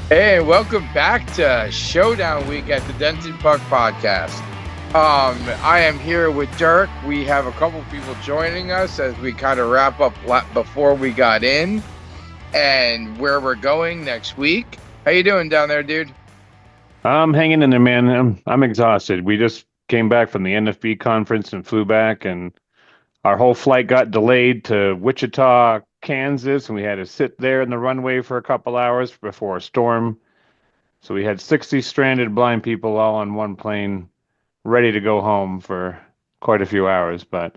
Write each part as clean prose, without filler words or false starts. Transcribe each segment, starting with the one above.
Hey, and welcome back to Showdown Week at the Dented Puck Podcast. I am here with Dirk. We have a couple people joining us as we kind of wrap up before we got in and where we're going next week. How you doing down there, dude? I'm hanging in there, man. I'm exhausted. We just came back from the NFB conference and flew back, and our whole flight got delayed to Wichita, Kansas, and we had to sit there in the runway for a couple hours before a storm. So we had 60 stranded blind people all on one plane, ready to go home for quite a few hours. But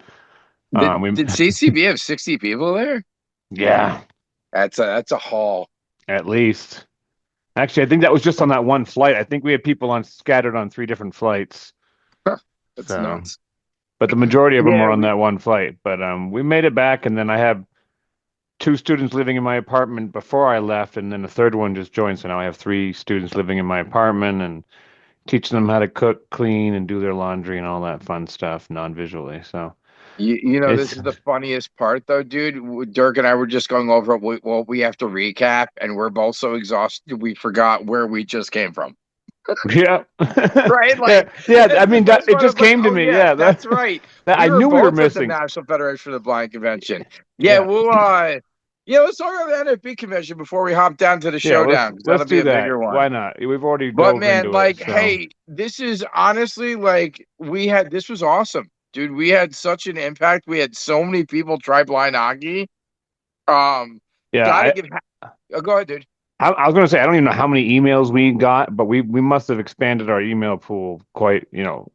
we, Did CCB have 60 people there? yeah, That's a haul. at least. Actually, I think that was just on that one flight. I think we had people on scattered on three different flights. That's So. nuts. But the majority of them Yeah, were on that one flight. But we made it back, and then I have two students living in my apartment before I left, and then the third one just joined. So now I have three students living in my apartment and teaching them how to cook, clean, and do their laundry and all that fun stuff non-visually. So you know, this it's is the funniest part, though, dude. Dirk and I were just going over what we have to recap, and we're both so exhausted we forgot where we just came from. yeah, Right? yeah, Like, yeah. that's I the mean that best it part. I just was like, came to oh, me. yeah, Yeah, that's right. that I We were knew we were both at the missing. National Federation of the Blind Convention. Yeah, Yeah, yeah, let's talk about the NFB convention before we hop down to the yeah. showdown, because Let's that'll be do a that. bigger one. Why not? We've already But dove man, into it, like, so. hey, this is honestly like this was awesome, dude. We had such an impact. We had so many people try blind hockey. Um, Yeah, gotta give. Oh, go ahead, dude. I was going to say I don't even know how many emails we got, but we must have expanded our email pool quite,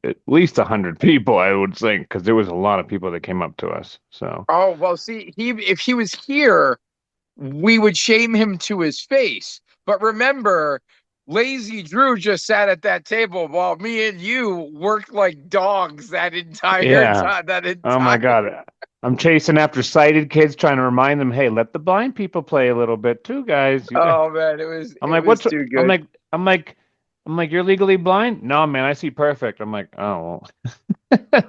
at least 100 people, I would think, because there was a lot of people that came up to us. So Oh well, see, he if he was here, we would shame him to his face. But remember, Lazy Drew just sat at that table while me and you worked like dogs that entire yeah, time. That oh my entire. God, I'm chasing after sighted kids, trying to remind them, hey, let the blind people play a little bit too, guys. You guys. Oh man, it was I'm it like, was what's? too I'm good. like, I'm like, I'm like, you're legally blind? No, man, I see perfect. I'm like, oh, well.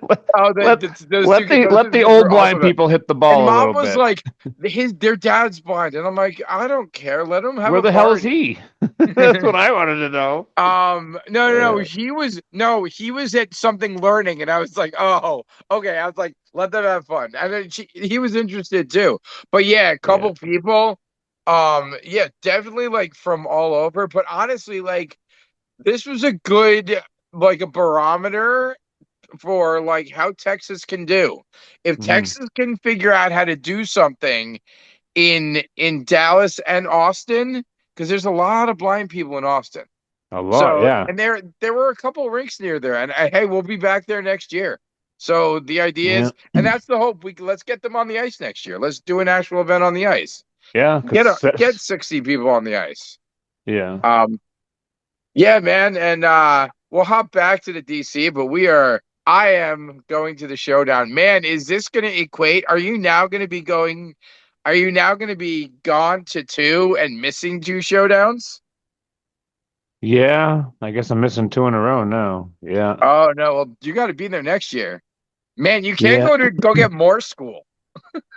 let Oh, let those let two the kids old were blind awesome. people hit the And ball a mom little was bit. like, their dad's blind, and I'm like, I don't care. Let him have Where a the hell is party. he? That's what I wanted to know. No. Uh, He was at something learning, and I was like, oh, okay. I was like, let them have fun. And then he was interested too. But yeah, a yeah. couple people, yeah, definitely like from all over. But honestly, like this was a good like a barometer for like how Texas can do. If Mhm. Texas can figure out how to do something in Dallas and Austin, because there's a lot of blind people in Austin. A lot, So, yeah. and there were a couple of rinks near there, and hey, we'll be back there next year. So the idea Yeah. is, and that's the hope. Let's get them on the ice next year. Let's do an actual event on the ice. Yeah, Get 60 people on the ice. yeah. Um, yeah, man, and we'll hop back to the DC, but I am going to the showdown. Man, is this going to equate? Are you now going to be gone to two and missing two showdowns? Yeah, I guess I'm missing two in a row now. Yeah. Oh no, well, you got to be there next year. Man, you can't Yeah. go get more school.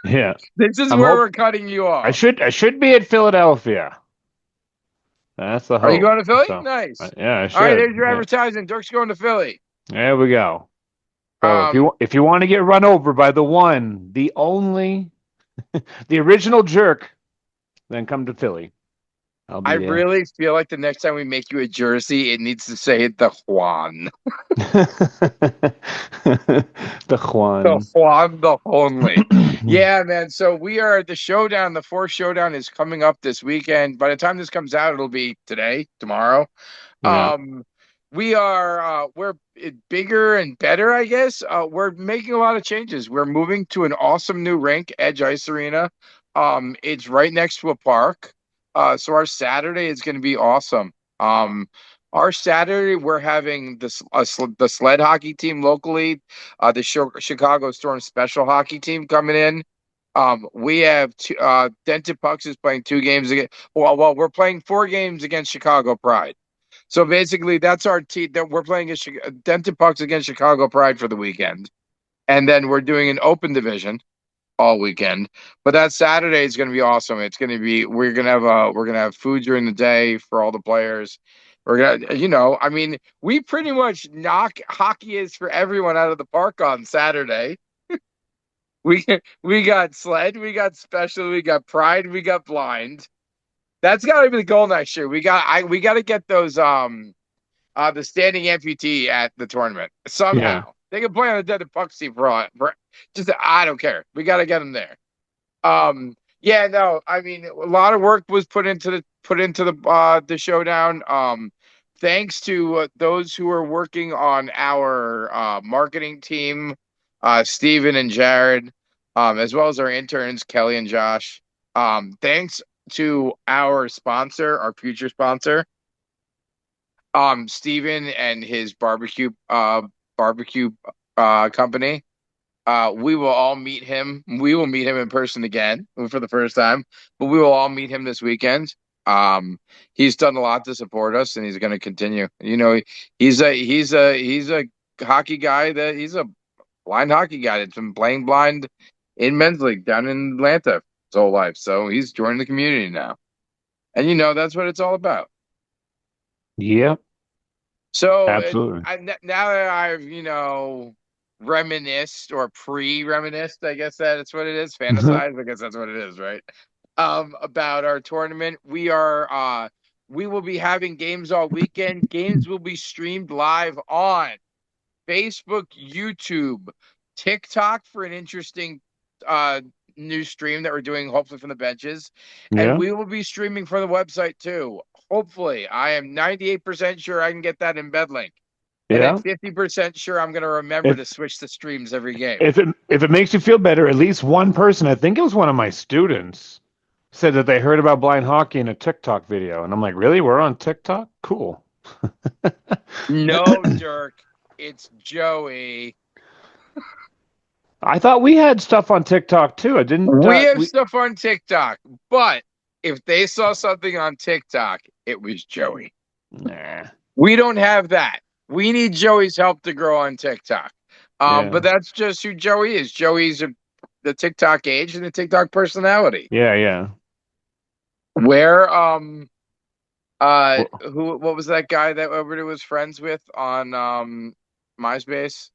Yeah. This is I'm where hope we're cutting you off. I should be at Philadelphia. That's the Are you hope. going to Philly? So, Nice. yeah, I All right, there's should. your Yeah. advertising. Dirk's going to Philly. There we go. So Um, if you want to get run over by the one, the only, the original jerk, then come to Philly. I'll I be there. really feel like the next time we make you a jersey, it needs to say the Juan. The The Juan. Juan, the only. Yeah, man. So we are at the showdown. The fourth showdown is coming up this weekend. By the time this comes out, it'll be today, tomorrow. Yeah. Um, we're bigger and better, I guess. We're making a lot of changes. We're moving to an awesome new rink, Edge Ice Arena. It's right next to a park. So our Saturday is going to be awesome. Our Saturday, we're having the sled hockey team locally, the Chicago Storm special hockey team coming in. We have Dented Pucks is playing two games again. Well, we're playing four games against Chicago Pride. So basically, that's our team that we're playing against Dented Pucks against Chicago Pride for the weekend, and then we're doing an open division. all weekend. But that Saturday is going to be awesome. It's going to be we're gonna have food during the day for all the players. We're gonna, I mean, we pretty much knock hockey is for everyone out of the park on Saturday. We we got sled, we got special, we got pride, we got blind. That's got to be the goal next year. We got to get those the standing amputee at the tournament Yeah. somehow. They can play on the dead puck seat for just I don't care. We got to get them there. Yeah, no, I mean a lot of work was put into the showdown. Thanks to those who are working on our marketing team, Steven and Jared, as well as our interns Kelly and Josh. Thanks to our sponsor, our future sponsor, Steven and his barbecue company. We will all meet him. We will meet him in person again for the first time, but we will all meet him this weekend. He's done a lot to support us, and he's going to continue. He's a hockey guy that he's a blind hockey guy that's been playing blind in men's league down in Atlanta his whole life. So he's joining the community now, and that's what it's all about. Yep. So Absolutely. now that I've, reminisced or pre-reminisced, I guess that's what it is. Fantasized, I guess that's what it is, right? About our tournament, we will be having games all weekend. Games will be streamed live on Facebook, YouTube, TikTok for an interesting uh new stream that we're doing, hopefully from the benches. And Yeah. we will be streaming from the website too. Hopefully, I am 98% sure I can get that embed link. And then Yeah. 50% sure I'm going to remember If to switch the streams every game. if it makes you feel better, at least one person, I think it was one of my students, said that they heard about blind hockey in a TikTok video, and I'm like, really? We're on TikTok? Cool. No, Dirk, it's Joey. I thought we had stuff on TikTok too. I didn't. We have We stuff on TikTok, but if they saw something on TikTok, it was Joey. Nah. We don't have that. We need Joey's help to grow on TikTok. But Yeah. that's just who Joey is. The TikTok age and the TikTok personality. Yeah. Yeah. Where Well, who what was that guy that everybody was friends with on MySpace?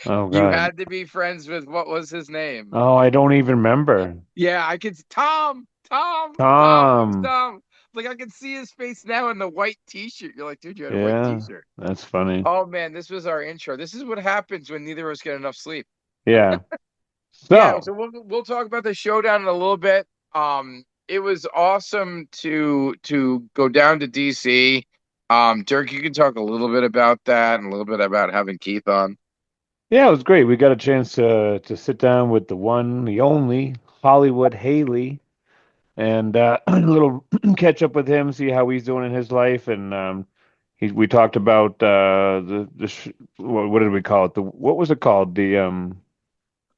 oh You God. had to be friends with what was his name? Oh, I don't even remember. Yeah, I could Tom. It was Tom. Tom. Like I can see his face now in the white t-shirt. You're like, dude, you had a white Yeah. t-shirt. That's funny. Oh man, this was our intro. This is what happens when neither of us get enough sleep. Yeah. Yeah, So so we'll talk about the showdown in a little bit. It was awesome to go down to DC. Dirk, you can talk a little bit about that and a little bit about having Keith on. yeah, it was great. We got a chance to sit down with the one, the only Hollywood Haley, and a little catch up with him, see how he's doing in his life, and we talked about what did we call it? The what was it called?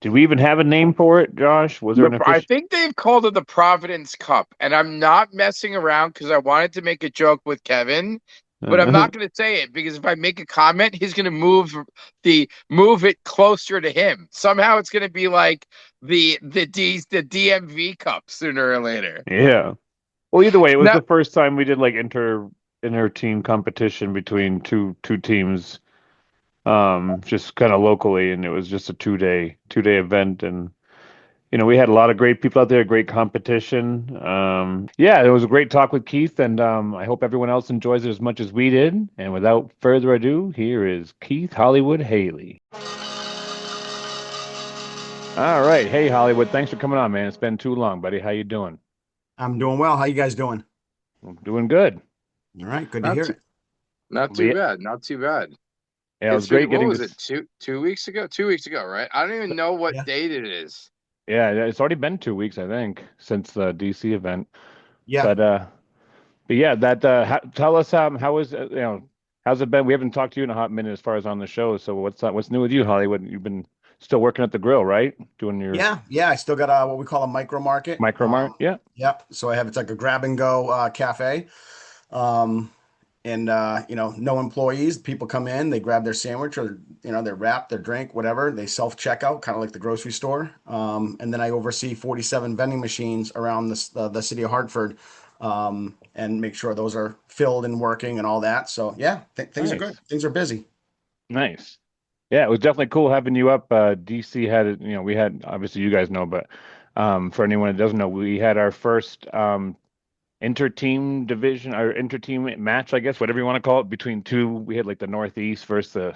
Did we even have a name for it, Josh? Was there an I official? think they've called it the Providence Cup, and I'm not messing around because I wanted to make a joke with Kevin, but I'm not going to say it because if I make a comment, he's going to move it closer to him. Somehow, it's going to be like the DMV Cup sooner or later. Yeah. Well, either way, it was Now, the first time we did like inter team competition between two teams, just kind of locally, and it was just a two day event, and we had a lot of great people out there, great competition. Yeah, it was a great talk with Keith, and I hope everyone else enjoys it as much as we did. And without further ado, here is Keith Hollywood Haley. All right, hey Hollywood, thanks for coming on, man. It's been too long, buddy. How you doing? I'm doing well. How you guys doing? I'm doing good. All right, good to not hear too, it. not too Yeah, bad, not too bad. yeah, it was It's great been what getting was it this. 2 weeks ago? 2 weeks ago, right? I don't even know what Yeah. date it is. Yeah, it's already been 2 weeks, I think, since the DC event. Yeah. But yeah, that tell us how is how's it been? We haven't talked to you in a hot minute as far as on the show. So what's new with you, Hollywood? You've been still working at the grill, right? Doing your Yeah. Yeah. I still got what we call a micro market. micro mart? Yeah. Yep. So I have it's like a grab and go cafe. Um, and no employees. People come in, they grab their sandwich or their wrap, their drink, whatever. They self checkout, kind of like the grocery store. And then I oversee 47 vending machines around the city of Hartford, and make sure those are filled and working and all that. So yeah, things are good. Nice. Things are busy. Nice. Yeah, it was definitely cool having you up. DC had it, we had obviously you guys know, but for anyone that doesn't know, we had our first inter-team division or inter-team match, I guess, whatever you want to call it, between two. We had like the Northeast versus the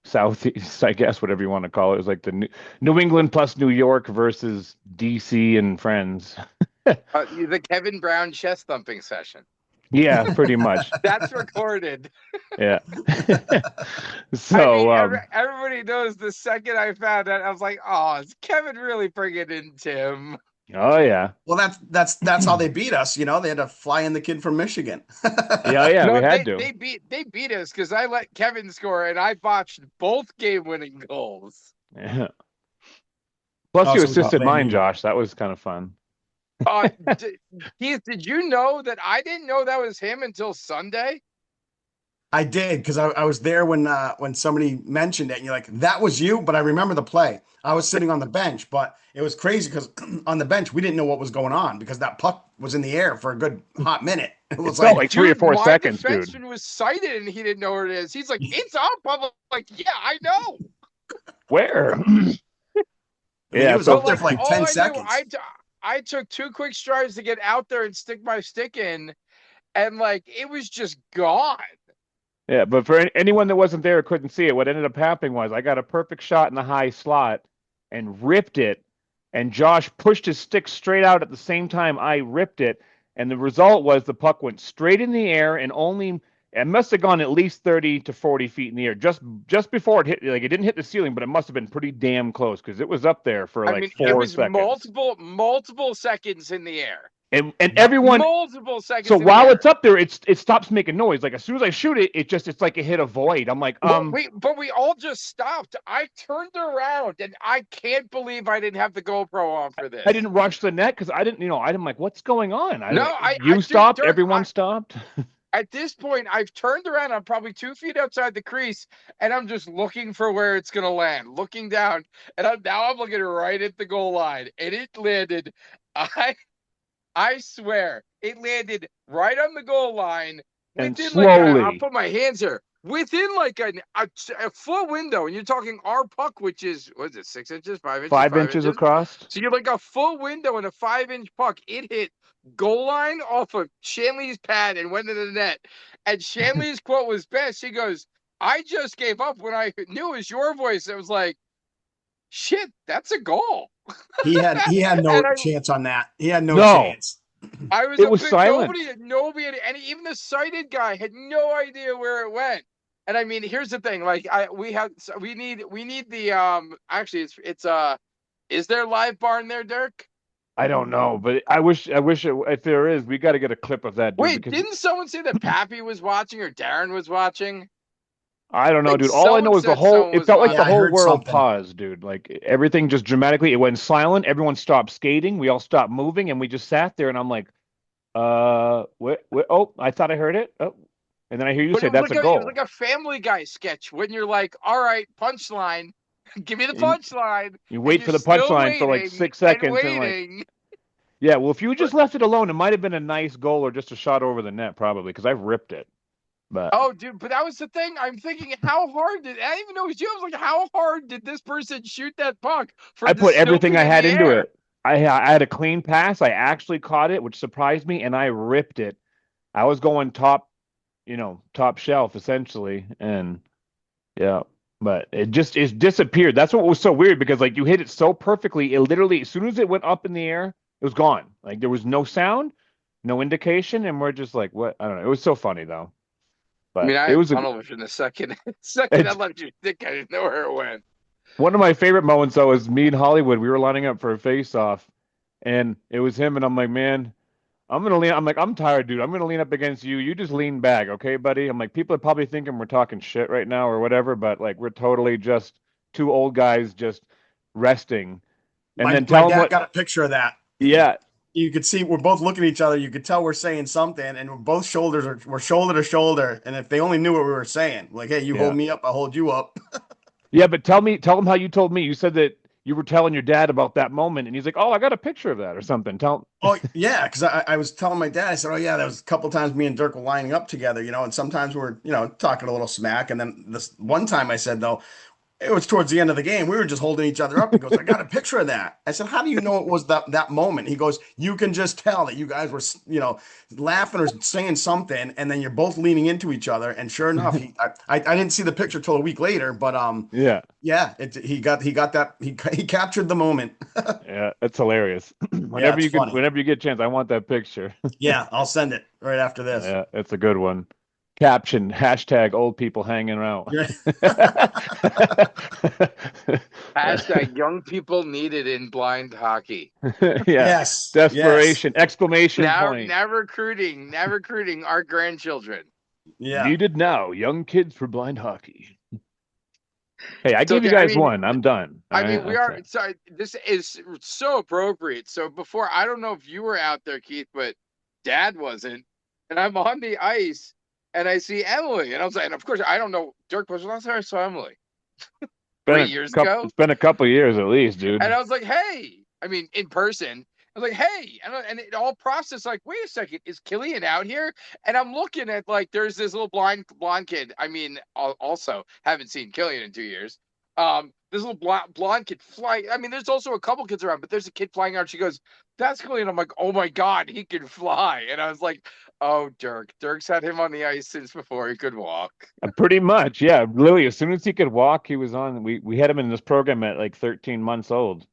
Southeast, I guess, whatever you want to call it. It was like the New England plus New York versus DC and friends. The Kevin Brown chest thumping session. Yeah, pretty much. That's recorded. Yeah. I mean, So, everybody knows the second I found out, I was like, oh, is Kevin really bringing in Tim? oh yeah. Well, that's how they beat us. They had to fly in the kid from Michigan. Yeah, yeah, we No, had to. they beat us because I let Kevin score and I botched both game-winning goals. Yeah. Plus, Oh, you so we assisted blame mine, you. Josh. That was kind of fun. Keith, did you know that I didn't know that was him until Sunday? I did because I was there when somebody mentioned it, and you're like, "That was you," but I remember the play. I was sitting on the bench, but it was crazy because on the bench we didn't know what was going on because that puck was in the air for a good hot minute. It It was felt like, like 3 or 4 My seconds, dude. defenseman was sighted and he didn't know where it is. He's like, it's up. I'm like, yeah, I know. Where? I mean, he Yeah, was so up But there like, for like all 10 I knew, seconds. I took two quick strides to get out there and stick my stick in, and like it was just gone. yeah, but for anyone that wasn't there or couldn't see it, what ended up happening was I got a perfect shot in the high slot and ripped it, and Josh pushed his stick straight out at the same time I ripped it, and the result was the puck went straight in the air and only it must have gone at least 30 to 40 feet in the air just before it hit, like it didn't hit the ceiling, but it must have been pretty damn close because it was up there for I like mean, it four was seconds. multiple seconds in the air. And everyone, Multiple so seconds in the while air. it's up there, it stops making noise. Like as soon as I shoot it, it's like it hit a void. I'm like, Well, we all just stopped. I turned around and I can't believe I didn't have the GoPro on for I this. didn't rush the net because I didn't, I'm like, what's going on? I No, like I you dude, stopped, everyone stopped. at this point, I've turned around. I'm probably 2 feet outside the crease, and I'm just looking for where it's gonna land, looking down, and I'm looking right at the goal line, and it landed. I I swear, it landed right on the goal line And within like I'll slowly, put my hands here within like a full window, and you're talking our puck, which is what is it, 6 inches, 5 inches, five five inches inches. across. So you're like a full window and a 5 inch puck. It hit goal line off of Shanley's pad and went into the net. And Shanley's quote was best. She goes, "I just gave up when I knew it was your voice." It was like, "Shit, that's a goal." He had And no chance on that. He had no No, chance. I was it a was bit silent. nobody, and even the sighted guy had no idea where it went. And I mean, here's the thing: like, we need the Actually, is there live barn there, Dirk? I don't know, but I wish if there is, we got to get a clip of that, dude, Wait, because didn't someone say that Pappy was watching or Darren was watching? I don't I know, think dude. All I someone know is said someone it was felt like Yeah, the I whole watching. heard world something. paused, dude. Like everything just dramatically, it went silent. Everyone stopped skating. We all stopped moving and we just sat there and I'm like, what, oh, I thought I heard it. Oh, and then I hear you But say that's a it was like goal. a Family Guy sketch when you're like, "All right, punchline, give me the And punchline," you and wait you're for the still punchline for like waiting six and seconds and like, waiting. yeah, well, if you But just left it alone, it might have been a nice goal or just a shot over the net, probably, because I've ripped it. But oh, dude, but that was the thing. I'm thinking, how hard did I didn't even know it was you? I was like, how hard did this person shoot that puck for I it to put still everything be I in had the into air? it. I had a clean pass. I actually caught it, which surprised me, and I ripped it. I was going top shelf essentially, and yeah, but it disappeared. That's what was so weird because like you hit it so perfectly, it literally as soon as it went up in the air, it was gone. Like there was no sound, no indication, and we're just like, what? I don't know. It was so funny though, I but mean, I it had was a tunnel vision the second second I it's left you think I didn't know where it went. one of my favorite moments though is me and Hollywood. We were lining up for a face off, and it was him, and I'm like, man. I'm gonna lean. I'm like, I'm tired, dude. I'm gonna lean up against you. You just lean back, okay, buddy? I'm like, people are probably thinking we're talking shit right now or whatever, but like, we're totally just two old guys just resting. And then My tell them dad what. got a picture of that. Yeah. you could see we're both looking at each other. You could tell we're saying something, and we're shoulder to shoulder. And if they only knew what we were saying, like, hey, you hold Yeah. me up, I hold you up. Yeah, but tell them how you told me. You said that you were telling your dad about that moment, and he's like, "Oh, I got a picture of that or something." Tell. Oh yeah, because I was telling my dad, I said, oh yeah, there was a couple times me and Dirk were lining up together, and sometimes we're talking a little smack, and then this one time I said though, it was towards the end of the game. We were just holding each other up. He goes, I got a picture of that. I said, how do you know it was that moment? He goes, you can just tell that you guys were, laughing or saying something, and then you're both leaning into each other. And sure enough, I didn't see the picture till a week later, but Yeah, yeah, he got that he captured the moment. yeah, that's hilarious. Yeah, it's funny. Whenever you get a chance, I want that picture. Yeah, I'll send it right after this. Yeah, it's a good one. Caption hashtag old people hanging out. Yeah. Hashtag young people needed in blind hockey. Yeah, Yes, yes, desperation! Exclamation Now, point. now recruiting our grandchildren. yeah. Needed now. Young kids for blind hockey. Hey, I So, gave you okay, guys one. I'm done. All right, we that's are. it. Sorry, this is so appropriate. So before, I don't know if you were out there, Keith, but Dad wasn't, and I'm on the ice, and I see Emily, and I was like, and of course, I don't know. Dirk, was the last time I saw Emily? Been 3 years a couple. ago. It's been a couple years at least, dude. And I was like, hey, I mean, in person. I was like, hey, and it all processed like, wait a second, is Killian out here? And I'm looking at like, there's this little blonde kid. I mean, also haven't seen Killian in 2 years. This little blonde kid flying. I mean, there's also a couple kids around, but there's a kid flying out. She goes, that's Killian. I'm like, oh my God, he can fly. And I was like, oh, Dirk. Dirk's had him on the ice since before he could walk. Pretty much, yeah. Literally, as soon as he could walk, he was on. We had him in this program at like 13 months old.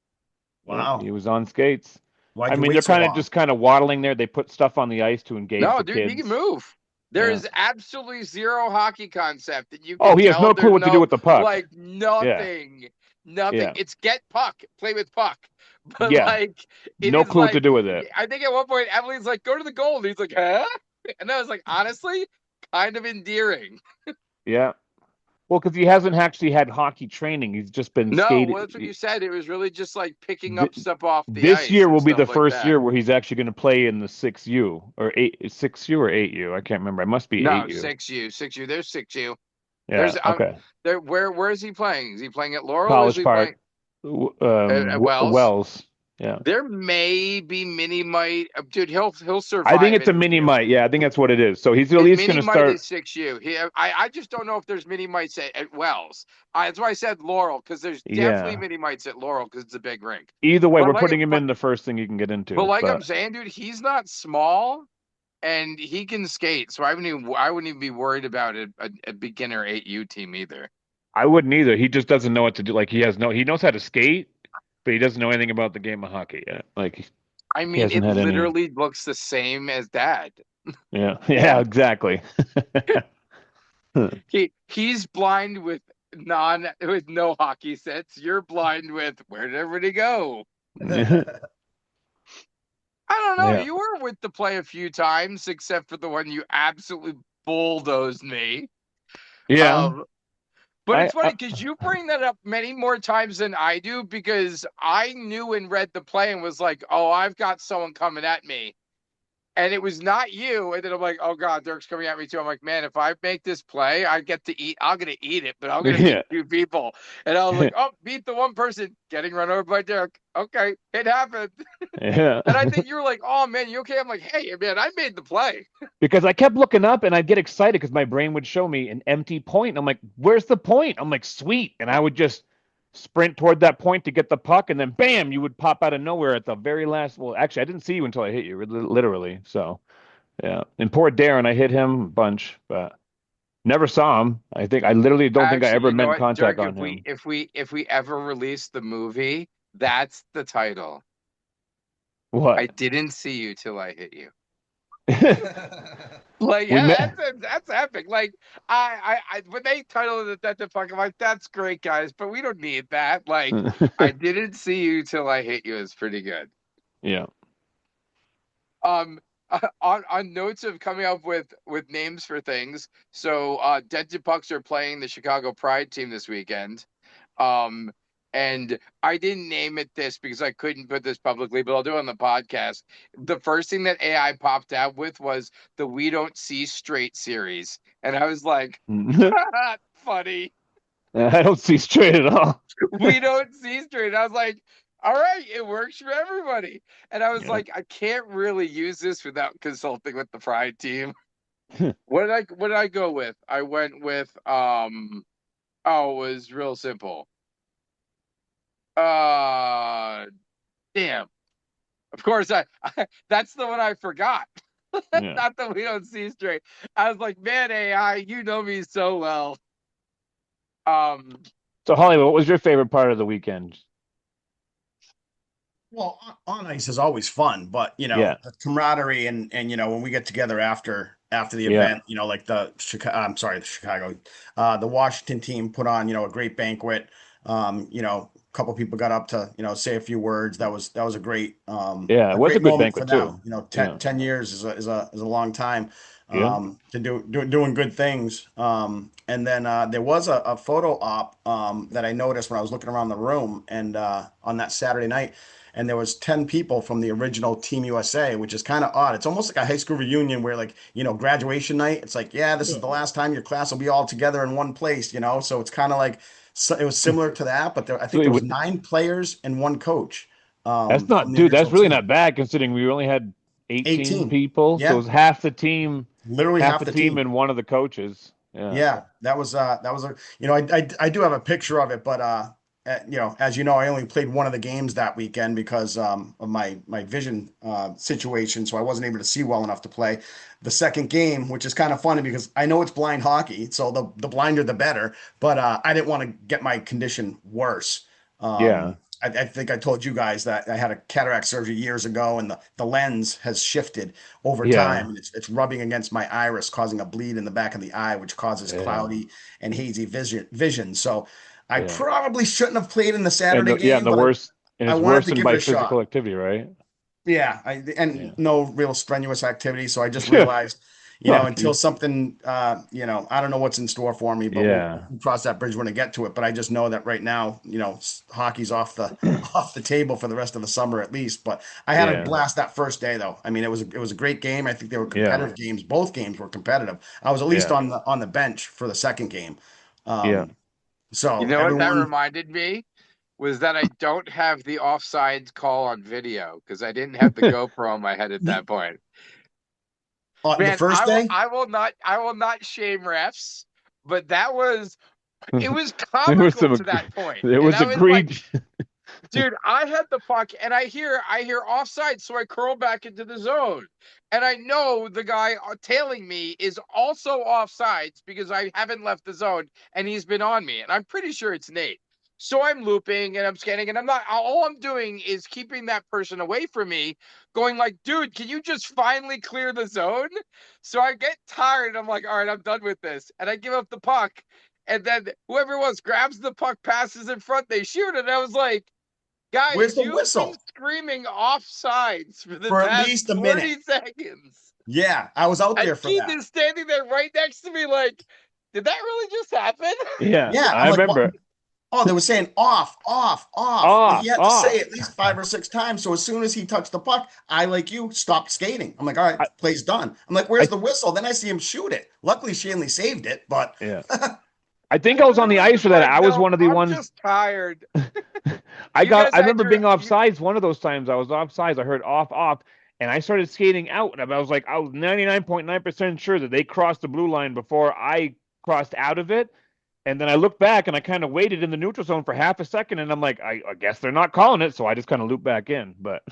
Yeah, Wow. he was on skates. Why'd I you mean, wait they're so kind of long? just kind of waddling there. They put stuff on the ice to engage No, the dude, he can kids. move. There Yeah. is absolutely zero hockey concept, and you Oh, can he has tell no clue there's what to do no with the puck. like Yeah, nothing. yeah, It's get puck, play with puck, but yeah. like it No is clue what to like do with it. I think at one point Emily's like, "Go to the goal," and he's like, "Huh?" And I was like, honestly, kind of endearing. Yeah. Well, because he hasn't actually had hockey training. He's just been No, well, that's what skating. you said. It was really just like picking Th up stuff off the this ice year and will be stuff the like first that. year where he's actually going to play in the 6U or 6U or 8U. I can't remember. It must be No, 8U. 6U. There's 6U. Yeah. There's Okay. there. Where is he playing? Is he playing at Laurel? Or is College he playing Park. at Wells? Wells. Yeah. There may be mini might, dude. He'll I think survive it's a any mini U. mite. Yeah, I think that's what it is. So he's at It, least going mini to might start. is 6U. I just don't know if there's mini mites at Wells. That's why I said Laurel because there's definitely Yeah. mini mites at Laurel because it's a big rink. Either way, But we're like, putting him in the first thing he can get but into. like I'm But saying, dude, he's not small and he can skate. So I wouldn't even be worried about a beginner 8U team either. I wouldn't either. He just doesn't know what to do. Like he knows how to skate, but he doesn't know anything about the game of hockey yet. Like I he mean, hasn't it had any. literally looks the same as Dad. Yeah. Yeah. Exactly. He's blind with no hockey sets. You're blind with where did everybody go? I don't know. Yeah. You were with the play a few times, except for the one you absolutely bulldozed me. Yeah. Um, but I, it's funny I because you bring that up many more times than I do because I knew and read the play and was like, oh, I've got someone coming at me. And it was not you. And then I'm like, oh God, Dirk's coming at me too. I'm like, man, if I make this play, I get to eat. I'm gonna eat it, but I'm gonna beat yeah. two people. And I was like, oh, beat the one person, getting run over by Dirk. Okay, it happened. Yeah. And I think you were like, oh man, you okay? I'm like, hey man, I made the play. Because I kept looking up and I'd get excited because my brain would show me an empty point. I'm like, where's the point? I'm like, sweet. And I would just sprint toward that point to get the puck, and then bam, you would pop out of nowhere at the very last. Well, actually, I didn't see you until I hit you, literally. So, yeah. And poor Darren, I hit him a bunch, but never saw him. I literally don't think I Actually, ever you know meant what, contact Dirk? on him. If we ever release the movie, that's the title. I What? didn't see you till I hit you. Like, We yeah, met. that's epic. Like, I when they titled it that the fuck, I'm like, that's great, guys, but we don't need that. Like, I didn't see you till I hit you is pretty good. Yeah. Um, on notes of coming up with names for things. So, Dented Pucks are playing the Chicago Pride team this weekend. Um, And I didn't name it this because I couldn't put this publicly, but I'll do it on the podcast. The first thing that AI popped out with was the "We Don't See Straight" series, and I was like, funny. I don't see straight at all. We don't see straight. I was like, all right, it works for everybody. And I was Yeah. like, I can't really use this without consulting with the Pride team. What did I go with? I went with oh, it was real simple. Uh damn. Of course I that's the one I forgot. Yeah. Not that we don't see straight. I was like, man, AI, you know me so well. Um So Holly, what was your favorite part of the weekend? Well, on ice is always fun, but Yeah. the camaraderie and when we get together after the Yeah. event, like the Chicago, I'm sorry, the Chicago, the Washington team put on, a great banquet. A couple people got up to, say a few words. That was Yeah. It a was a great good moment for banquet them. too. 10, Yeah. 10 years is a long time Yeah. to doing good things. And then there was a photo op that I noticed when I was looking around the room and on that Saturday night, and there was 10 people from the original Team USA, which is kind of odd. It's almost like a high school reunion where, like, graduation night. It's like, yeah, this is Yeah. the last time your class will be all together in one place. So it's kind of like, so it was similar to that, but I So think there was 9 players and one coach that's from not, the dude, that's original really team. not bad considering we only had 18 18. people. So it Yeah, was literally half half the the team team. and one of the coaches. Yeah. Yeah, that was a I do have a picture of it, but as you know, I only played one of the games that weekend because of my vision situation, so I wasn't able to see well enough to play the second game, which is kind of funny because I know it's blind hockey, so the blinder the better, but I didn't want to get my condition worse. Yeah. I think I told you guys that I had a cataract surgery years ago, and the lens has shifted over time, Yeah. and it's rubbing against my iris, causing a bleed in the back of the eye, which causes Yeah. cloudy and hazy vision. So I Yeah. probably shouldn't have played in the And Saturday the, yeah, and game, the but worst, and I it's wanted to worsened give it by a shot. physical activity, right? Yeah, and Yeah. no real strenuous activity. So I just realized, until Hockey. something, I don't know what's in store for me, but we'll Yeah. cross that bridge when I get to it. But I just know that right now, hockey's off the off the table for the rest of the summer at least. But I had a Yeah. blast that first day, though. I mean, it was a great game. I think they were Yeah. competitive games. Both games were competitive. I was at least Yeah. on the bench for the second game. Yeah. Um, You so know what that everyone reminded me? Was that I don't have the offsides call on video because I didn't have the GoPro on my head at that point. the Man, first day. I will not shame refs, but it was There was comical some, to that point. there And was I was like, agreed. dude, I had the puck and I hear offside, so I curl back into the zone. And I know the guy tailing me is also offsides because I haven't left the zone and he's been on me. And I'm pretty sure it's Nate. So I'm looping and I'm scanning and I'm not all I'm doing is keeping that person away from me, going like, dude, can you just finally clear the zone? So I get tired and I'm like, all right, I'm done with this. And I give up the puck. And then whoever it was grabs the puck, passes in front, they shoot it. And I was like, Where's guys, the you've been whistle screaming offsides for the for at past least a minute? 40 seconds. Yeah, I was out And there for Keith that. is standing there right next to me, like, did that really just happen? Yeah. Yeah, I I'm like, what? remember Oh, they were saying off, off, off. And he off, had to say off. it at least 5 or 6 times. So as soon as he touched the puck, I, like you, stopped skating. I'm like, all right, I, play's done. I'm like, where's I, the whistle? Then I see him shoot it. Luckily, Shanley saved it, but yeah. I think I I was on the literally ice was for that. like, I was no, one of the I'm ones. just tired. I You got. guys I had remember your being you offsides. One of those times I was offsides. I heard off, off, and I started skating out. And I was like, I was 99.9% sure that they crossed the blue line before I crossed out of it. And then I looked back and I kind of waited in the neutral zone for half a second, and I'm like, I guess they're not calling it, so I just kind of looped back in. But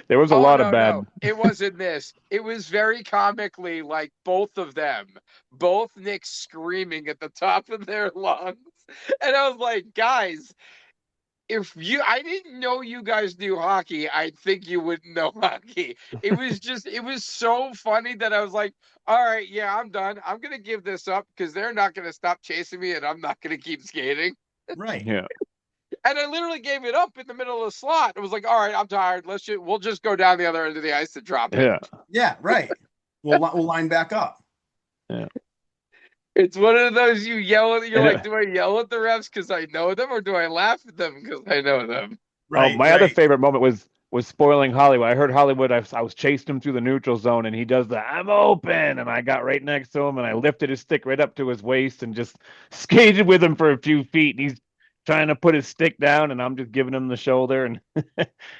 there was a Oh lot of no, no. bad. It wasn't this. It was very comically like both of them, both Knicks screaming at the top of their lungs. And I was like, guys, if you I didn't know you guys knew hockey, I think you wouldn't know hockey. It was so funny that I was like, all right, yeah, I'm done. I'm gonna give this up because they're not gonna stop chasing me and I'm not gonna keep skating. right. Yeah, And I literally gave it up in the middle of the slot. It was like, all right, I'm tired. We'll just go down the other end of the ice and drop it. Yeah, right. We'll line back up. yeah. It's one of those you yell at. You're And like, do I yell at the refs because I know them, or do I laugh at them because I know them? oh, Right, my other right. favorite moment was spoiling Hollywood. I heard Hollywood. I was chasing him through the neutral zone, and he does the "I'm open," and I got right next to him, and I lifted his stick right up to his waist, and just skated with him for a few feet. And he's trying to put his stick down, and I'm just giving him the shoulder, and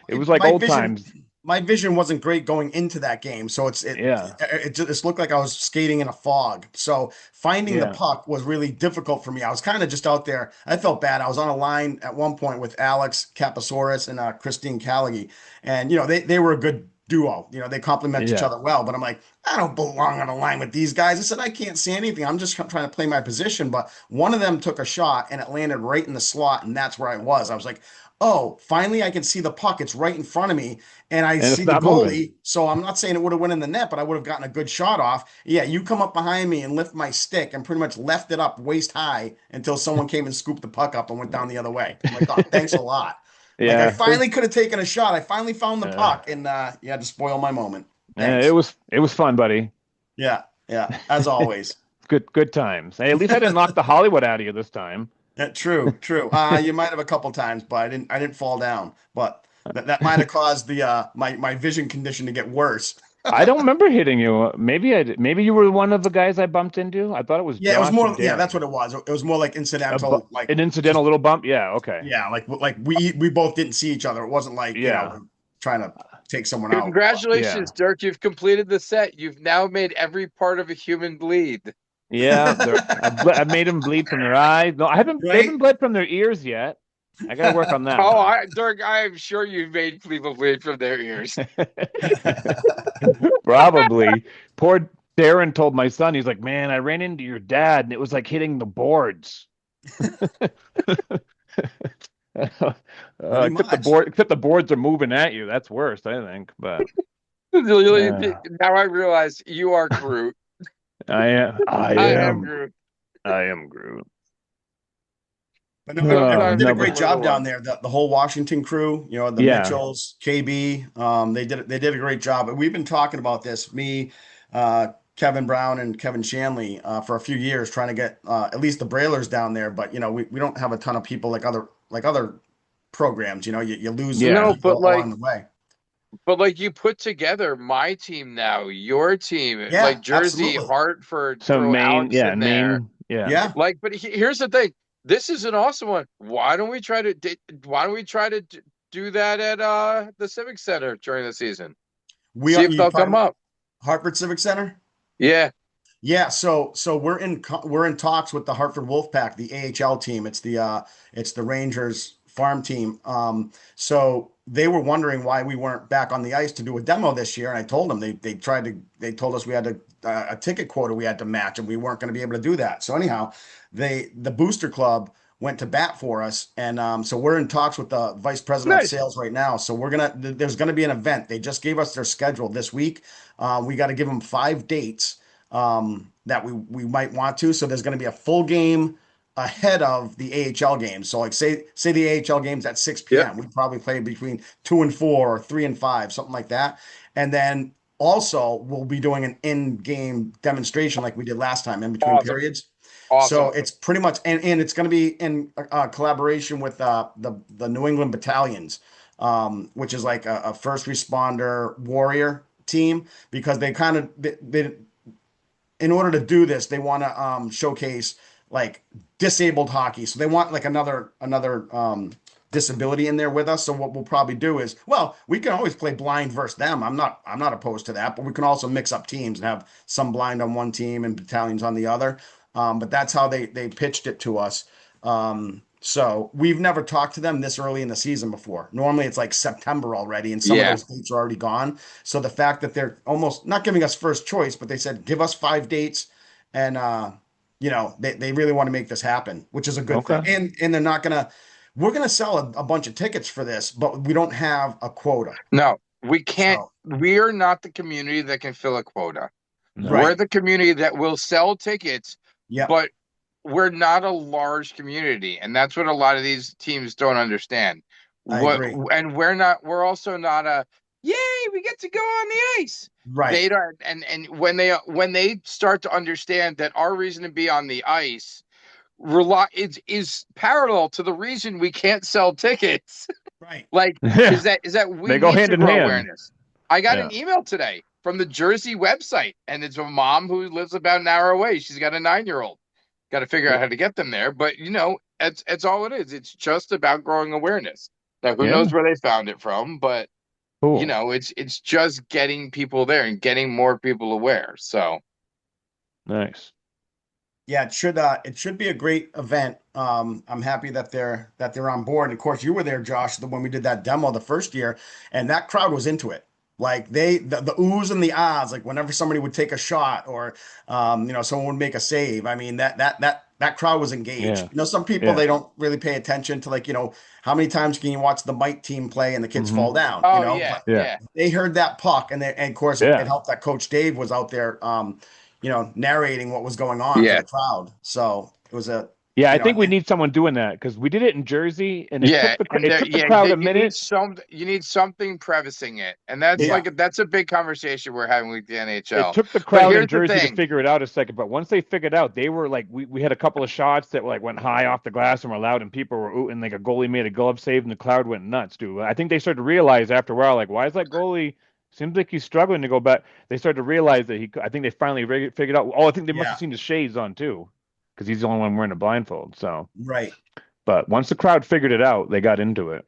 it was like My old vision times. my vision wasn't great going into that game, so Yeah, it just looked like I was skating in a fog. So finding the yeah, puck was really difficult for me. I was kind of just out there. I felt bad. I was on a line at one point with Alex Capasaurus and Christine Callaghy, and they were a good duo. They complement each yeah. other well. But I'm like, I don't belong on a line with these guys. I said I can't see anything. I'm just trying to play my position. But one of them took a shot and it landed right in the slot, and that's where I was. I was like, oh, finally I can see the puck. It's right in front of me, and I And see it's the not moving. goalie. So I'm not saying it would have went in the net, but I would have gotten a good shot off. Yeah, you come up behind me and lift my stick and pretty much left it up waist high until someone came and scooped the puck up and went down the other way. I'm like, oh, thanks a lot. Like I Yeah, finally could have taken a shot. I finally found the uh, puck, and you had to spoil my moment. it Thanks. was fun, buddy. Yeah, yeah, as always. Good times. Hey, at least I didn't knock the Hollywood out of you this time. True, true. You might have a couple times, but I didn't fall down. But that might have caused the my vision condition to get worse. I don't remember hitting you. Maybe I did. Maybe you were one of the guys I bumped into. I thought it was Yeah, it was Josh or more. Yeah, that's Darren. what it was. It was more like incidental, like An just incidental little bump. Yeah. Okay. yeah, like we both didn't see each other. It wasn't like Yeah. trying to take someone out. But Congratulations, Yeah. Dirk. You've completed the set. You've now made every part of a human bleed. Yeah. I've made them bleed from their eyes. No, I haven't. They right. haven't bled from their ears yet. I got to work on that Oh, one. Dirk, I am sure you've made people bleed from their ears. Probably. Poor Darren told my son. He's like, "Man, I ran into your dad, and it was like hitting the boards." Pretty Except the much. boards are moving at you. That's worse, I think. But uh, Now I realize you are Groot. I am. I I am am. Groot. I am Groot. But no, everyone Sometimes did a No, I'm a great but little job down one. there. The whole Washington crew, the yeah, Mitchells, KB, they did a great job. And we've been talking about this, me, Kevin Brown, and Kevin Shanley, for a few years, trying to get at least the Brailers down there. But we don't have a ton of people like other programs. You lose yeah. No, people along the way. but like you put together my team now, your team, Yeah, like Jersey, absolutely. Hartford, So throw Maine, Alex yeah, in there. Maine, yeah. Yeah, Like, but here's the thing. This is an awesome one. Why don't we try to do that at the Civic Center during the season? See if you they'll come talking up. Hartford Civic Center? Yeah. Yeah, so we're in talks with the Hartford Wolfpack, the AHL team. It's the Rangers farm team. So they were wondering why we weren't back on the ice to do a demo this year, and I told them they told us we had a ticket quota we had to match, and we weren't going to be able to do that. So anyhow, the Booster Club went to bat for us, and so we're in talks with the vice president of Nice. sales right now. So there's gonna be an event. They just gave us their schedule this week. We got to give them 5 dates that we might want to. So there's going to be a full game ahead of the AHL game. So like say the AHL game's at 6 Yep. p.m. We probably play between 2 and 4 or 3 and 5, something like that. And then also we'll be doing an in-game demonstration like we did last time in between Awesome. periods. So Awesome. it's pretty much and it's going to be in collaboration with the New England battalions, which is like a first responder warrior team because they kind of they in order to do this, they want to showcase like disabled hockey. So they want like another disability in there with us. So what we'll probably do is, well, we can always play blind versus them. I'm not opposed to that, but we can also mix up teams and have some blind on one team and battalions on the other. But that's how they pitched it to us. So we've never talked to them this early in the season before. Normally it's like September already, and some of Yeah. those dates are already gone. So the fact that they're almost not giving us first choice, but they said give us 5 dates, and they really want to make this happen, which is a good thing. Okay. And we're gonna sell a bunch of tickets for this, but we don't have a quota. No, we can't. So We are not the community that can fill a quota. No. We're right, the community that will sell tickets, yep, but we're not a large community, and that's what a lot of these teams don't understand. I What agree. and we're not. We're also not a yay. we get to go on the ice. Right. They don't, and when they start to understand that our reason to be on the ice is parallel to the reason we can't sell tickets. Right. Like, Yeah, is that we they go need hand to in grow hand. awareness. I got Yeah. an email today from the Jersey website, and it's a mom who lives about an hour away. She's got a 9-year-old. Got to figure out how to get them there. But it's all it is. It's just about growing awareness. Now, who knows Yeah. where they found it from, but Cool. it's just getting people there and getting more people aware. So Nice. Yeah, it should be a great event. I'm happy that they're on board. And of course, you were there, Josh, when we did that demo the first year, and that crowd was into it. Like the oohs and the ahs, like whenever somebody would take a shot or someone would make a save. I mean that crowd was engaged. Yeah. Some people Yeah. they don't really pay attention to, like, how many times can you watch the Mike team play and the kids Hmm. fall down, oh yeah, but Yeah. yeah. they heard that puck, and of course it Yeah. helped that Coach Dave was out there, narrating what was going on for Yeah. the crowd. So it was Yeah, I you know, think we and- need someone doing that because we did it in Jersey, and Yeah, and it there, took the yeah, crowd a you need minute. something prefacing it, and that's It yeah, like that's a big conversation we're having with the it NHL. took the But crowd in here's the Jersey to thing, figure it out a second, but once they figured out, they were like, we had a couple of shots that like went high off the glass and were loud, and people were ooh, and like a goalie made a glove save, and the crowd went nuts, dude. I think they started to realize after a while, like, why is that goalie? Seems like he's struggling to go back. They started to realize that I think they finally figured out. Oh, I think they must have yeah, seen his shades on too, because he's the only one wearing a blindfold. So, right. but once the crowd figured it out, they got into it.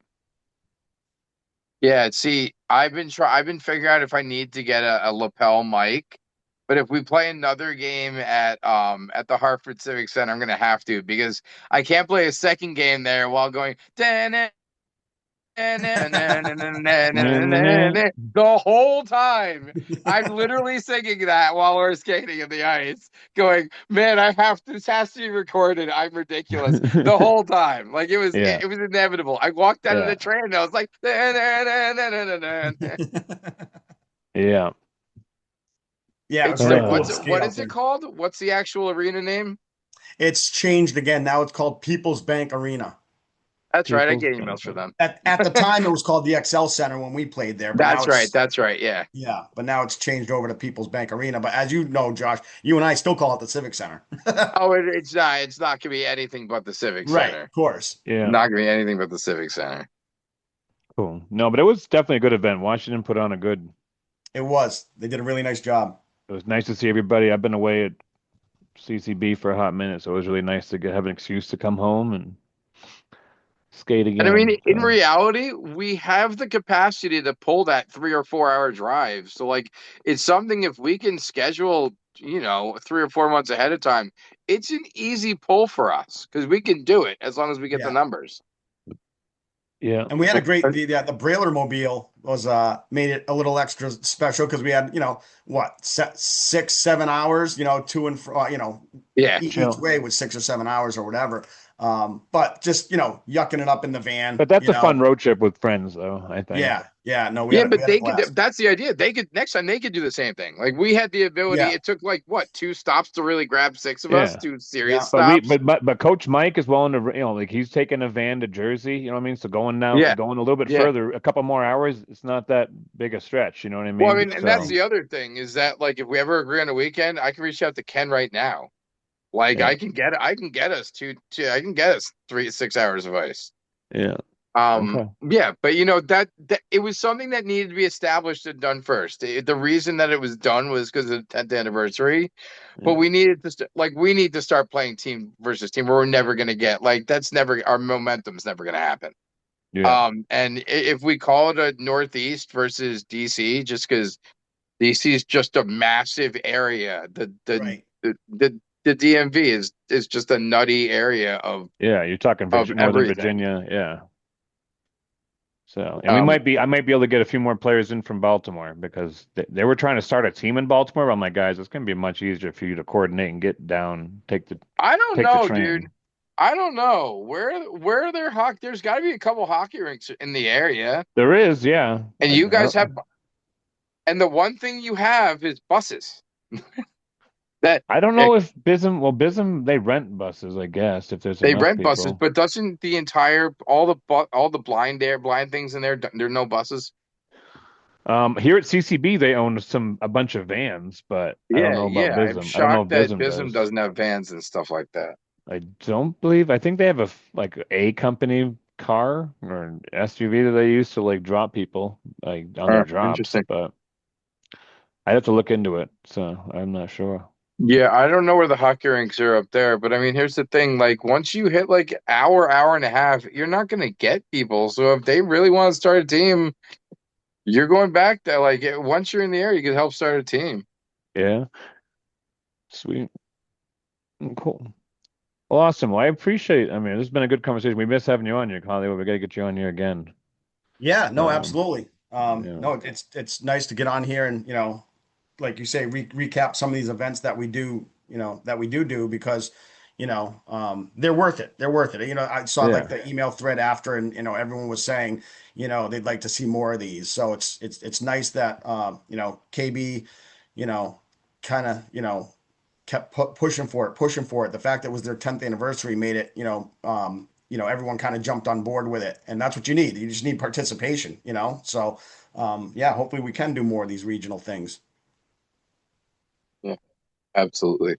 yeah. See, I've been figuring out if I need to get a lapel mic, but if we play another game at the Hartford Civic Center, I'm gonna have to because I can't play a second game there while going the whole time. I'm literally singing that while we're skating in the ice, going, "Man, I have to. This has to be recorded. I'm ridiculous." The whole time, like Yeah, it was inevitable. I walked out of yeah, the train and I was like, yeah. Yeah, it was "It's really like, cool Uh, to skate what out is it there. called? What's the actual arena name?" It's changed again. Now it's called People's Bank Arena. That's right. I People's get emails for Banquet. them. At the time, it was called the XL Center when we played there, but now That's right. it's That's right. Yeah. yeah, but now it's changed over to People's Bank Arena. But as you know, Josh, you and I still call it the Civic Center. Oh, it's not. It's not gonna be anything but the Civic Right, Center. of course. Yeah, Not gonna be anything but the Civic Center. cool. No, but it was definitely a good event. Washington put on a good. It was. They did a really nice job. It was nice to see everybody. I've been away at CCB for a hot minute, so it was really nice to have an excuse to come home and skate And I mean, again. in So reality, we have the capacity to pull that 3 or 4 hour drive. So, like, it's something if we can schedule, 3 or 4 months ahead of time, it's an easy pull for us because we can do it as long as we get the Yeah. numbers. yeah, And we had a well, great the Brailer Mobile was made it a little extra special because we had, what, 6, 7 hours, to and fro, Yeah. each chill. way was 6 or 7 hours or whatever. But just, yucking it up in the van, But that's a fun road trip with friends, though, I think. yeah, yeah, no, Yeah, we but had a they could, blast. that's the idea. They could, next time they could do the same thing. Like, we had the ability, Yeah, it took like what, 2 stops to really grab 6 of us, Yeah. 2 serious yeah, But we, stops. but Coach Mike is willing to, like he's taking a van to Jersey. You know what I mean? So Yeah. going a little bit Yeah. further, a couple more hours. It's not that big a stretch. You know what I Well, I mean? mean, and that's So the other thing is that like if we ever agree on a weekend, I can reach out to Ken right now. Like yeah, I can get us I can get us 3 6 hours of ice. yeah, okay, Yeah, but that it was something that needed to be established and done first. The reason that it was done was because of the 10th anniversary, but yeah, we need to start playing team versus team where we're never gonna get like that's never our momentum's never gonna happen. yeah, And if we call it a Northeast versus DC, just because DC is just a massive area. right. The DMV is just a nutty area yeah. You're talking of Northern everything. Virginia, yeah. So, and Um, I might be able to get a few more players in from Baltimore because they were trying to start a team in Baltimore. But I'm like, guys, it's going to be much easier for you to coordinate and get down, I don't take the know, dude. train. I don't know where are there hockey. There's got to be a couple hockey rinks in the area, There is, yeah. and you guys have. And the one thing you have is buses. That I don't eh, know if Bism, they rent buses, I guess, if there's they enough rent buses, people. but doesn't the entire all the blind things in there? There are no buses. Here at CCB, they own a bunch of vans, but I don't Yeah, know about yeah. I'm Vism. I don't know shocked if that Vism Bism does. doesn't have vans and stuff like that. I don't believe. I think they have like a company car or an SUV that they use to like drop people like on their drops, Interesting. but I have to look into it, so I'm not sure. Yeah, I don't know where the hockey rinks are up there, but I mean, here's the thing: like, once you hit like hour and a half, you're not going to get people. So if they really want to start a team, you're going back there. Like, once you're in the air, you can help start a team. Yeah, sweet, cool. Well, awesome. Well, I appreciate. I mean, this has been a good conversation. We miss having you on here, Hollywood. We got to get you on here again. Yeah, no, Um, absolutely. yeah, No, it's nice to get on here and like you say, recap some of these events that we do, that we do because, they're worth it. They're worth it. I saw like yeah, the email thread after, and everyone was saying, they'd like to see more of these. So it's nice that KB, you know, kind of kept pushing for it. The fact that it was their 10th anniversary made it, everyone kind of jumped on board with it, and that's what you need. You just need participation. So, yeah, hopefully we can do more of these regional things. Yeah, absolutely.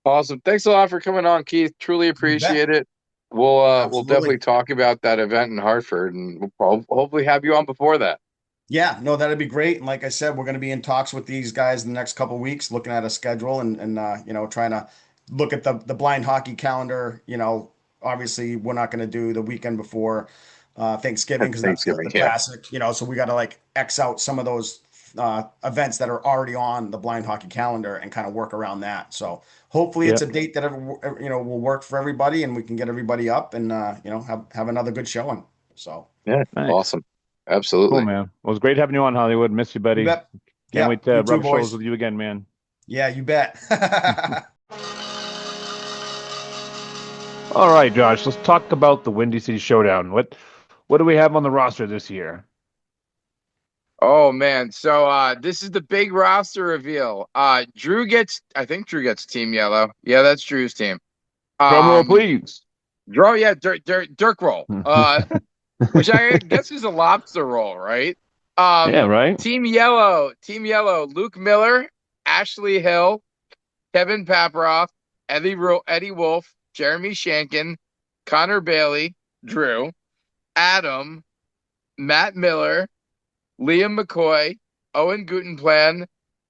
Awesome. Thanks a lot for coming on, Keith. Truly You bet. appreciate it. We'll definitely Absolutely. talk about that event in Hartford, and hopefully have you on before that. Yeah, no, that'd be great. And like I said, we're going to be in talks with these guys in the next couple of weeks, looking at a schedule and trying to look at the blind hockey calendar. Obviously we're not going to do the weekend before Thanksgiving because that's the, Thanksgiving. the Yeah. classic. So we got to like X out some of those events that are already on the blind hockey calendar and kind of work around that. So hopefully it's yeah. a date that will work for everybody and we can get everybody up and have another good showing. So Yeah. Nice, Awesome. cool, Absolutely. man. Well, it was great having you on, Hollywood. Miss you, you buddy. bet. Can't Yeah, wait to you too, rub shoulders boys. with you again, man. Yeah, you bet. All right, Josh. Let's talk about the Windy City Showdown. What do we have on the roster this year? Oh man. So this is the big roster reveal. I think Drew gets Team Yellow. Yeah, that's Drew's team. Drum roll, Um please. yeah, Dirk roll. Which I guess is a lobster roll, right? Yeah, right. Team Yellow, Luke Miller, Ashley Hill, Kevin Paproff, Eddie Wolf, Jeremy Shankin, Connor Bailey, Drew, Adam, Matt Miller, Liam McCoy, Owen Gutenplan,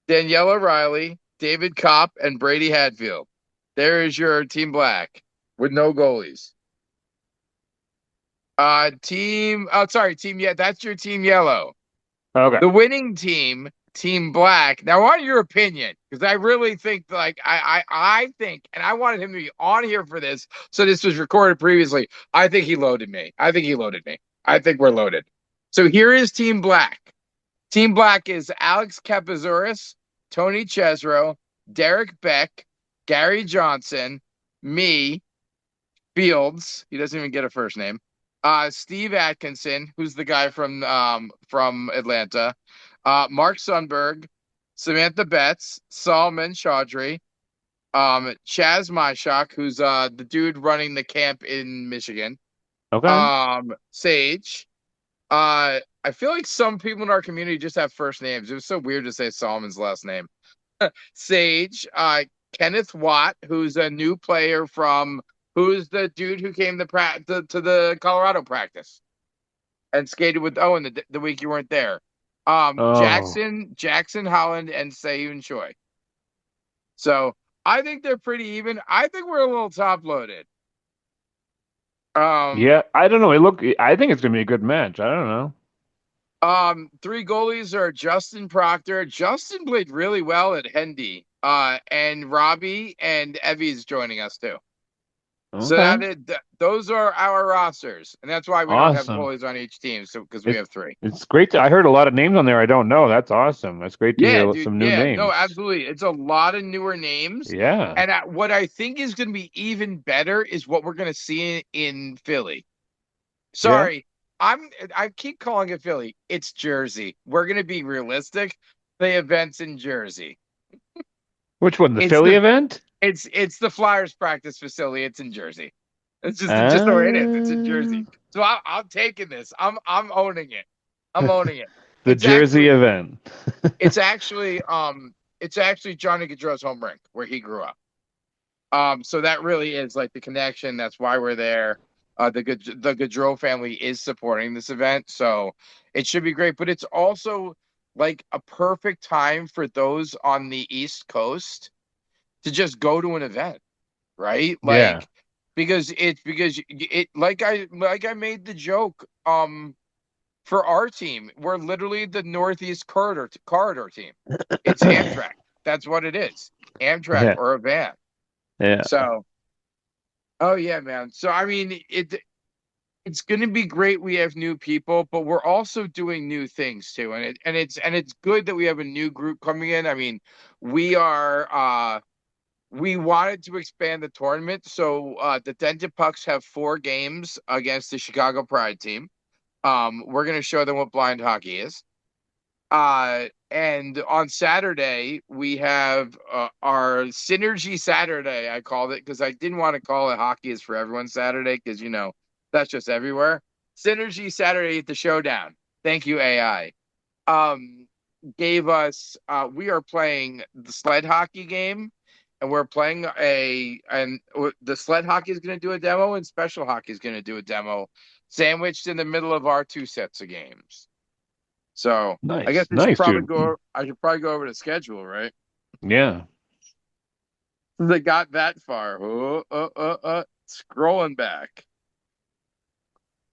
Daniela Riley, David Kopp, and Brady Hadfield. There is your Team Black with no goalies. Team, yeah, that's your Team Yellow. Okay. The winning team, Team Black. Now, on your opinion, because I really think, like, I think, and I wanted him to be on here for this, so this was recorded previously. I think he loaded me. I think he loaded me. I think we're loaded. So here is Team Black. Team Black is Alex Kepizouris, Tony Chesro, Derek Beck, Gary Johnson, me, Fields. He doesn't even get a first name. Steve Atkinson, who's the guy from Atlanta. Mark Sundberg, Samantha Betts, Solomon Chaudhry, Chaz Myshak, who's the dude running the camp in Michigan. Okay. Sage. I feel like some people in our community just have first names. It was so weird to say Solomon's last name. Sage, Kenneth Watt, who's a new player who's the dude who came to the Colorado practice and skated with Owen the week you weren't there. Oh, Jackson Holland, and Sayun Choi. So I think they're pretty even. I think we're a little top loaded. Um, yeah. I don't know. I think it's gonna be a good match. I don't know. Three goalies are Justin Proctor. Justin played really well at Hendy. And Robbie and Evie's joining us too. So Okay. those are our rosters, and that's why we don't have Awesome. goalies on each team. So because we It have three. it's great I heard a lot of names on there I don't know. That's awesome. That's great to Yeah, hear dude. some new Yeah, no, names. absolutely. It's a lot of newer names, Yeah. and what I think is going to be even better is what we're going to see in Philly. Yeah. Sorry, I keep calling it Philly. It's Jersey. We're going to be realistic. The event's in Jersey. Which one? The It's Philly the event? it's the Flyers practice facility. It's in Jersey. It's just the way it is. It's in Uh, Jersey. So I'm taking this. I'm owning it. I'm owning it. The Jersey event. it's actually it's actually Johnny Gaudreau's home rink where he grew up. So that really is like the connection. That's why we're there. The Gaudreau family is supporting this event, so it should be great. But it's also like a perfect time for those on the East Coast to just go to an event, right? Yeah. Because it like I made the joke for our team, we're literally the Northeast corridor team. It's Amtrak. That's what it is. Amtrak Yeah. or a van. Yeah. So, oh yeah, man. So I mean, it's going to be great. We have new people, but we're also doing new things too, and it's good that we have a new group coming in. I mean, we are we wanted to expand the tournament, so the Dented Pucks have 4 games against the Chicago Pride team. We're going to show them what blind hockey is. And on Saturday, we have our Synergy Saturday, I called it because I didn't want to call it Hockey is for Everyone Saturday because, that's just everywhere. Synergy Saturday at the Showdown. Thank you, AI. Um, Gave us, we are playing the sled hockey game, and we're playing the sled hockey is going to do a demo, and special hockey is going to do a demo, sandwiched in the middle of our 2 sets of games. So I guess Nice. Nice, dude. I should probably go over the schedule, right? Yeah. They got that far. Scrolling back.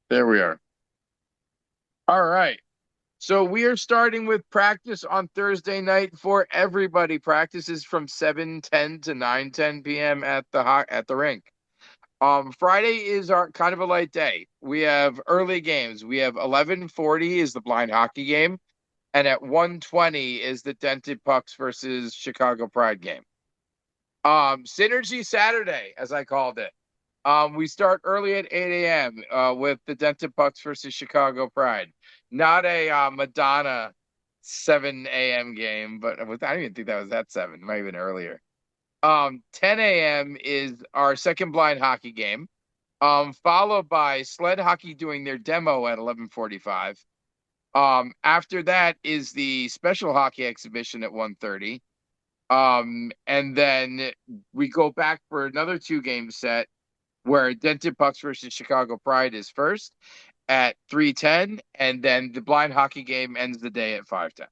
There we are. All right. So we are starting with practice on Thursday night for everybody. Practices from 7:10 to 9:10 p.m. at the rink. Friday is our kind of a light day. We have early games. We have 11:40 is the blind hockey game, and at 1:20 is the Dented Pucks versus Chicago Pride game. Synergy Saturday, as I called it. We start early at 8 a.m. With the Dented Pucks versus Chicago Pride. Not a Madonna 7 a.m. game, but I don't even think that was at 7. It might have been earlier. 10 a.m. is our second blind hockey game. Followed by sled hockey doing their demo at 11:45. After that is the special hockey exhibition at 1:30. And then we go back for another 2 game set where Dented Pucks versus Chicago Pride is first at 3:10, and then the blind hockey game ends the day at 5:10.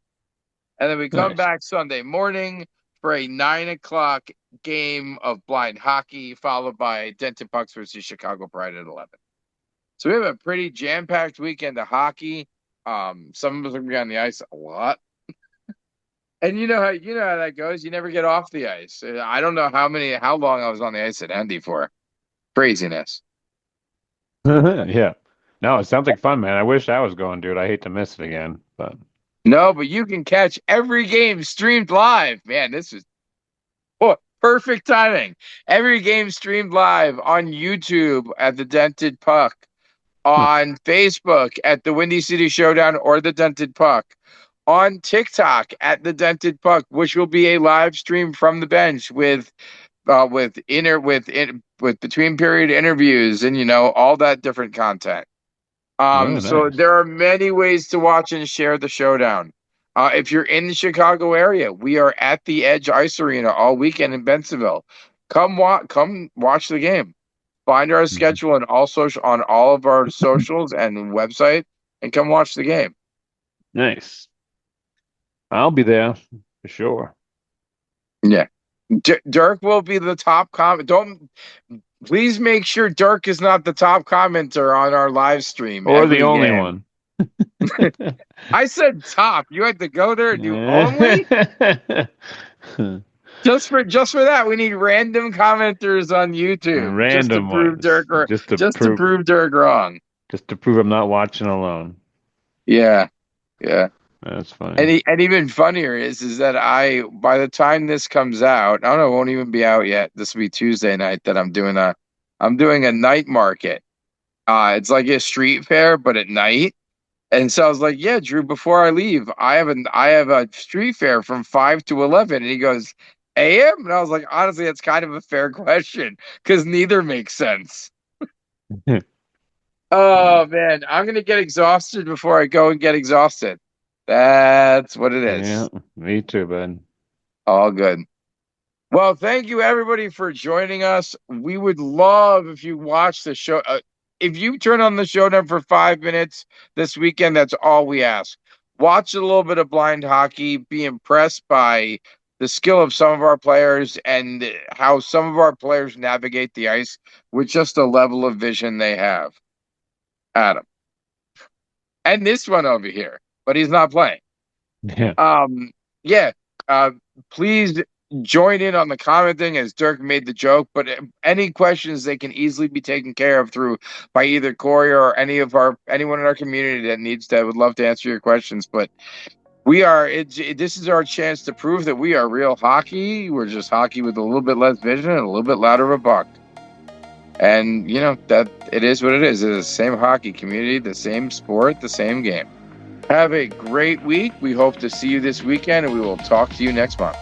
And then we come Nice. back Sunday morning for a 9 o'clock game of blind hockey, followed by Dented Pucks versus Chicago Pride at 11. So we have a pretty jam-packed weekend of hockey. Some of us are gonna be on the ice a lot. And you know how that goes. You never get off the ice. I don't know how long I was on the ice at Endy for. Craziness. Yeah. No, it sounds like fun, man. I wish I was going, dude. I hate to miss it again, but No, but you can catch every game streamed live. Man, this is perfect timing. Every game streamed live on YouTube at the Dented Puck, on Facebook at the Windy City Showdown or the Dented Puck, on TikTok at the Dented Puck, which will be a live stream from the bench with between period interviews and all that different content. oh, So nice. there are many ways to watch and share the showdown. If you're in the Chicago area, we are at the Edge Ice Arena all weekend in Bensenville. Come watch the game. Find our Mhm. schedule and on all of our socials and website, and come watch the game. Nice. I'll be there for sure. Yeah, Dirk will be the top comment. Don't Please make sure Dirk is not the top commenter on our live stream Or the every only game. one. I said top. You had to go there and do only. Just for that, we need random commenters on YouTube just to Random prove ones, Dirk or just to just to prove, prove Dirk wrong. just to prove I'm not watching alone. Yeah, yeah. That's And funny. and even funnier is that by the time this comes out, I don't know, it won't even be out yet. This will be Tuesday night that I'm doing a night market. It's like a street fair, but at night. And so I was like, "Yeah, Drew, before I leave, I have a street fair from 5 to 11." And he goes, "AM?" And I was like, "Honestly, that's kind of a fair question because neither makes sense." Oh man, I'm gonna get exhausted before I go and get exhausted. That's what it Yeah, is. me too, bud. All good. Well, thank you everybody for joining us. We would love if you watch the show. If you turn on the showdown for 5 minutes this weekend, that's all we ask. Watch a little bit of blind hockey, be impressed by the skill of some of our players and how some of our players navigate the ice with just a level of vision they have. Adam. And this one over here, but he's not playing. Yeah. Um, yeah. Uh, please join in on the commenting as Dirk made the joke. But any questions they can easily be taken care of through by either Corey or anyone in our community that needs that would love to answer your questions. But we are this is our chance to prove that we are real hockey. We're just hockey with a little bit less vision and a little bit louder of a buck. And that it is what it is. It's the same hockey community, the same sport, the same game. Have a great week. We hope to see you this weekend, and we will talk to you next month.